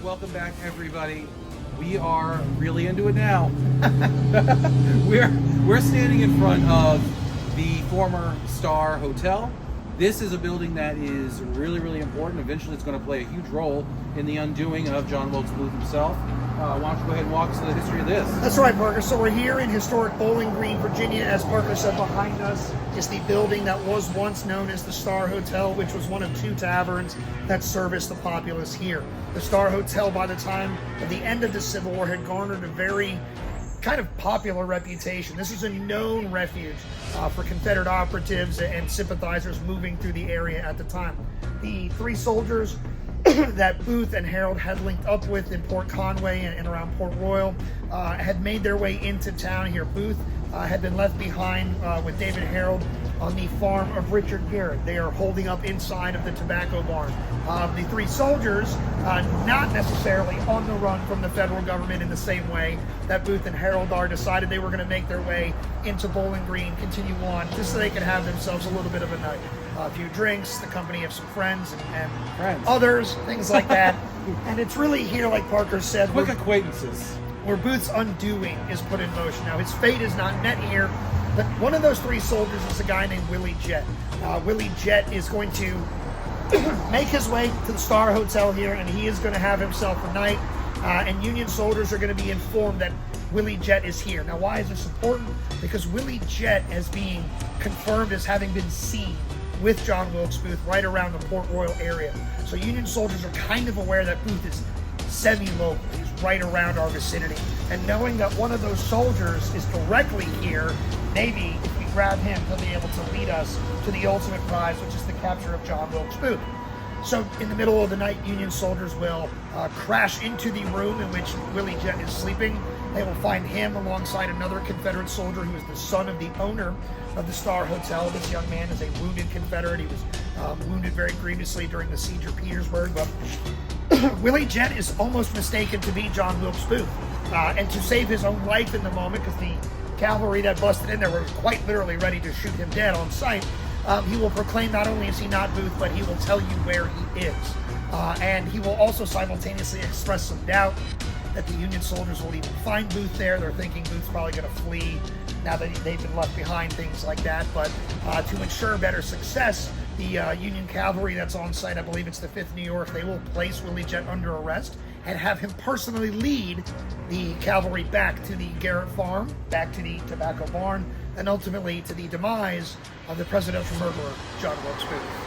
Welcome back, everybody. We are really into it now. we're standing in front of the former Star Hotel. This is a building that is really, really important. Eventually, it's going to play a huge role in the undoing of John Wilkes Booth himself. Why don't you go ahead and walk us through the history of this? That's right, Parker. So we're here in historic Bowling Green, Virginia. As Parker said, behind us is the building that was once known as the Star Hotel, which was one of two taverns that serviced the populace here. The Star Hotel, by the time of the end of the Civil War, had garnered a very kind of popular reputation. This is a known refuge for Confederate operatives and sympathizers moving through the area at the time. The three soldiers that Booth and Harold had linked up with in Port Conway and around Port Royal had made their way into town here. Booth had been left behind with David Harold on the farm of Richard Garrett. They are holding up inside of the tobacco barn. The three soldiers, not necessarily on the run from the federal government in the same way that Booth and Harold are, decided they were going to make their way into Bowling Green, continue on, just so they could have themselves a little bit of a night. A few drinks, the company of some friends and others, things like that. And it's really here, like Parker said, Quick acquaintances. where Booth's undoing is put in motion. Now, his fate is not met here, but one of those three soldiers is a guy named Willie Jett. Willie Jett is going to make his way to the Star Hotel here, and he is going to have himself a night, and Union soldiers are going to be informed that Willie Jett is here. Now, why is this important? Because Willie Jett is being confirmed as having been seen with John Wilkes Booth right around the Port Royal area. So Union soldiers are kind of aware that Booth is semi-local. He's right around our vicinity. And knowing that one of those soldiers is directly here, maybe if we grab him, he'll be able to lead us to the ultimate prize, which is the capture of John Wilkes Booth. So in the middle of the night, Union soldiers will crash into the room in which Willie Jett is sleeping. They will find him alongside another Confederate soldier who is the son of the owner of the Star Hotel. This young man is a wounded Confederate. He was wounded very grievously during the siege of Petersburg. But Willie Jett is almost mistaken to be John Wilkes Booth. And to save his own life in the moment, because the cavalry that busted in there were quite literally ready to shoot him dead on sight, he will proclaim not only is he not Booth, but he will tell you where he is. And he will also simultaneously express some doubt that the Union soldiers will even find Booth there. They're thinking Booth's probably going to flee now that they've been left behind, things like that. But to ensure better success, the Union cavalry that's on site, I believe it's the 5th New York, they will place Willie Jett under arrest and have him personally lead the cavalry back to the Garrett farm, back to the tobacco barn, and ultimately to the demise of the presidential murderer, John Wilkes Booth.